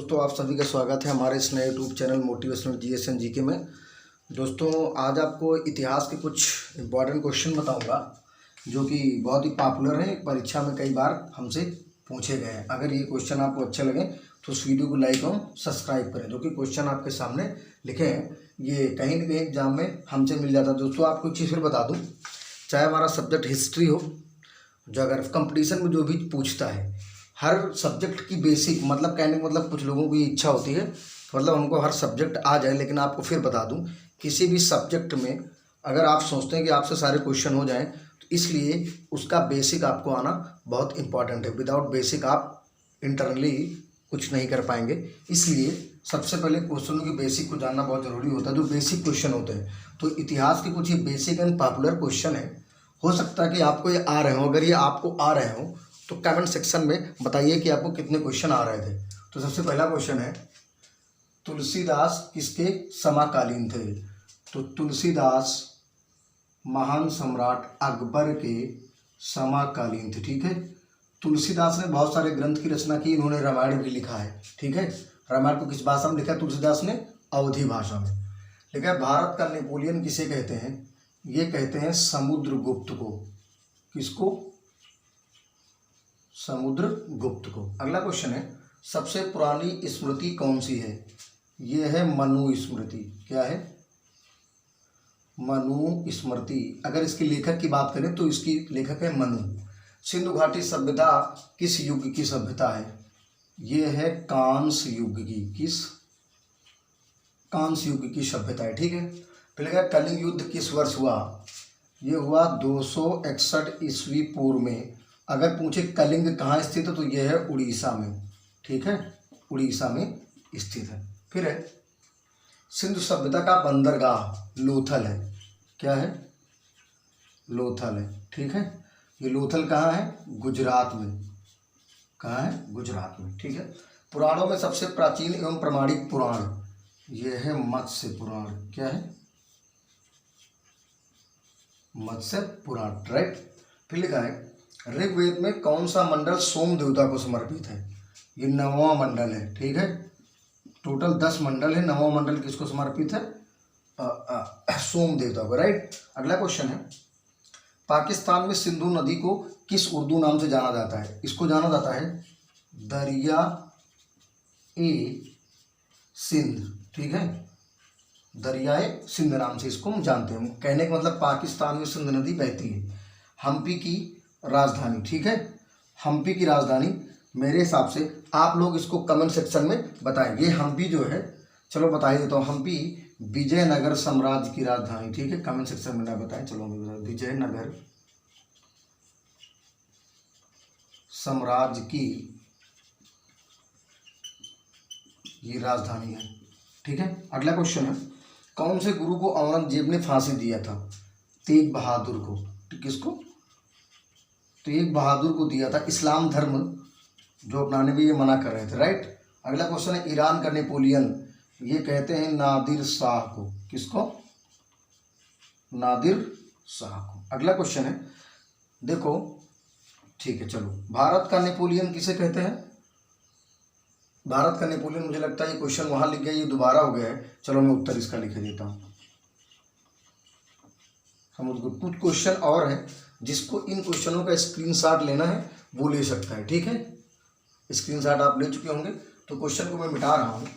दोस्तों, आप सभी का स्वागत है हमारे इस नए YouTube channel motivational GS and GK में। दोस्तों, आज आपको इतिहास के कुछ इम्पॉर्टेंट क्वेश्चन बताऊंगा जो कि बहुत ही पॉपुलर हैं, परीक्षा में कई बार हमसे पूछे गए हैं। अगर ये क्वेश्चन आपको अच्छे लगे तो उस वीडियो को लाइक और सब्सक्राइब करें। जो कि क्वेश्चन आपके सामने लिखे हैं, ये कहीं ना कहीं एग्जाम में हमसे मिल जाता है। दोस्तों, आपको एक चीज़ फिर बता दूँ, चाहे हमारा सब्जेक्ट हिस्ट्री हो, जो अगर कंपटीशन में जो भी पूछता है, हर सब्जेक्ट की बेसिक मतलब कहने का मतलब कुछ लोगों की इच्छा होती है मतलब हमको हर सब्जेक्ट आ जाए, लेकिन आपको फिर बता दूं, किसी भी सब्जेक्ट में अगर आप सोचते हैं कि आपसे सारे क्वेश्चन हो जाएं, तो इसलिए उसका बेसिक आपको आना बहुत इंपॉर्टेंट है। विदाउट बेसिक आप इंटरनली कुछ नहीं कर पाएंगे। इसलिए सबसे पहले क्वेश्चनों की बेसिक को जानना बहुत ज़रूरी होता है, जो बेसिक क्वेश्चन होते हैं। तो इतिहास के कुछ ये बेसिक एंड पॉपुलर क्वेश्चन है, हो सकता है कि आपको ये आ रहे हो। अगर ये आपको आ रहे हो तो कमेंट सेक्शन में बताइए कि आपको कितने क्वेश्चन आ रहे थे। तो सबसे पहला क्वेश्चन है, तुलसीदास किसके समकालीन थे? तो तुलसीदास महान सम्राट अकबर के समकालीन थे। ठीक है, तुलसीदास ने बहुत सारे ग्रंथ की रचना की, इन्होंने रामायण भी लिखा है। ठीक है, रामायण को किस भाषा में लिखा है? तुलसीदास ने अवधी भाषा में लिखा है। भारत का नेपोलियन किसे कहते हैं? ये कहते हैं समुद्रगुप्त को। किसको? समुद्रगुप्त को। अगला क्वेश्चन है, सबसे पुरानी स्मृति कौन सी है? ये है मनु स्मृति। क्या है? मनु स्मृति। अगर इसके लेखक की बात करें तो इसकी लेखक है मनु। सिंधु घाटी सभ्यता किस युग की सभ्यता है? ये है कांस्य युग की। किस? कांस्य युग की सभ्यता है। ठीक है, फिर लिखा कलिंग युद्ध किस वर्ष हुआ? ये हुआ 261 ईस्वी पूर्व में। अगर पूछे कलिंग कहाँ स्थित है तो यह है उड़ीसा में। ठीक है, उड़ीसा में स्थित है। फिर है, सिंधु सभ्यता का बंदरगाह लोथल है। क्या है? लोथल है। ठीक है, ये लोथल कहाँ है? गुजरात में। कहाँ है? गुजरात में। ठीक है, पुराणों में सबसे प्राचीन एवं प्रमाणिक पुराण, यह है मत्स्य पुराण। क्या है? मत्स्य पुराण। राइट। फिर लिखा है, ऋग्वेद में कौन सा मंडल सोम देवता को समर्पित है? ये 9वां मंडल है। ठीक है, टोटल 10 मंडल है, 9वां मंडल किसको समर्पित है? सोम देवता को। राइट। अगला क्वेश्चन है, पाकिस्तान में सिंधु नदी को किस उर्दू नाम से जाना जाता है? इसको जाना जाता है दरिया ए सिंध। ठीक है, दरियाए सिंध नाम से इसको हम जानते हैं। कहने का मतलब पाकिस्तान में सिंध नदी बहती है। हम्पी की राजधानी। ठीक है, हम्पी की राजधानी मेरे हिसाब से आप लोग इसको कमेंट सेक्शन में बताएं। ये हम्पी जो है, चलो बता ही देता हूँ, हम्पी विजयनगर साम्राज्य की राजधानी। ठीक है, कमेंट सेक्शन में ना बताएं, चलो मैं बता, विजयनगर साम्राज्य की ये राजधानी है। ठीक है, अगला क्वेश्चन है, कौन से गुरु को औरंगजेब ने फांसी दिया था? तेग बहादुर को। किसको? तेग बहादुर को दिया था। इस्लाम धर्म जो अपनाने में ये मना कर रहे थे। राइट। अगला क्वेश्चन है, ईरान का नेपोलियन, ये कहते हैं नादिर शाह को। किसको? नादिर शाह को। अगला क्वेश्चन है, देखो, ठीक है चलो, भारत का नेपोलियन किसे कहते हैं? भारत का नेपोलियन, मुझे लगता है ये क्वेश्चन वहां लिख गया, ये दोबारा हो गया है। चलो मैं उत्तर इसका लिख देता हूं। समुद्रगुप्त। कुछ क्वेश्चन और हैं, जिसको इन क्वेश्चनों का स्क्रीनशॉट लेना है वो ले सकता है। ठीक है, स्क्रीनशॉट आप ले चुके होंगे, तो क्वेश्चन को मैं मिटा रहा हूँ।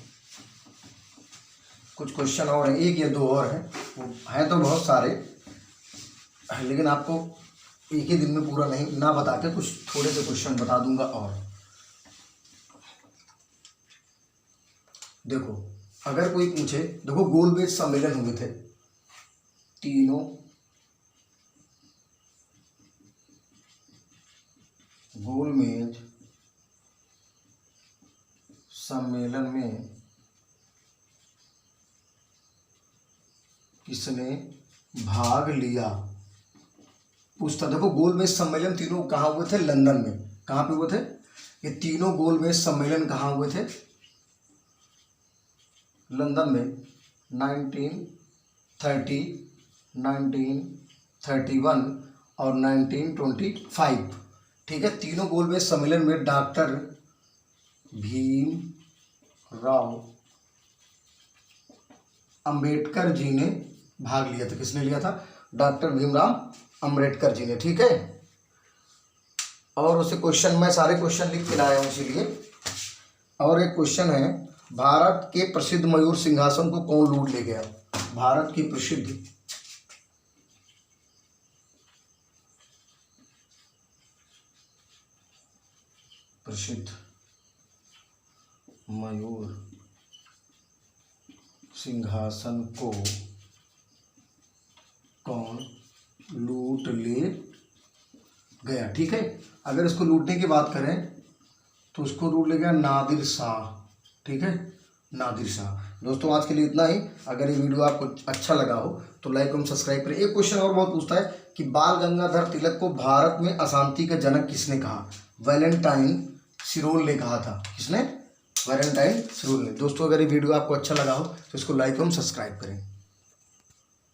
कुछ क्वेश्चन और हैं, एक या दो और हैं, वो हैं तो बहुत सारे, लेकिन आपको एक ही दिन में पूरा नहीं ना बता के कुछ थोड़े से क्वेश्चन बता दूंगा। और देखो, अगर कोई पूछे, देखो गोलमेज सम्मेलन हुए थे, तीनों गोलमेज सम्मेलन में किसने भाग लिया? पूछता। देखो, गोलमेज सम्मेलन तीनों कहाँ हुए थे? लंदन में। कहाँ पे हुए थे? ये तीनों गोलमेज सम्मेलन कहाँ हुए थे? लंदन में। 1930, 1931 और 1925। ठीक है, तीनों गोलमेज सम्मेलन में डॉक्टर भीम राव अंबेडकर जी ने भाग लिया था। किसने लिया था? डॉक्टर भीमराव अंबेडकर जी ने। ठीक है, और उसे क्वेश्चन, मैं सारे क्वेश्चन लिख के लाया हूँ इसीलिए। और एक क्वेश्चन है, भारत के प्रसिद्ध मयूर सिंहासन को कौन लूट ले गया? भारत की प्रसिद्ध मयूर सिंहासन को कौन लूट ले गया? ठीक है, अगर इसको लूटने की बात करें तो उसको लूट ले गया नादिर शाह। ठीक है, नादिर शाह। दोस्तों आज के लिए इतना ही। अगर ये वीडियो आपको अच्छा लगा हो तो लाइक और सब्सक्राइब करें। एक क्वेश्चन और बहुत पूछता है कि बाल गंगाधर तिलक को भारत में अशांति का जनक किसने कहा? वैलेंटाइन सिरोल ने कहा था। किसने? वैलेंटाइन सिरोल ने। दोस्तों अगर ये वीडियो आपको अच्छा लगा हो तो इसको लाइक और सब्सक्राइब करें।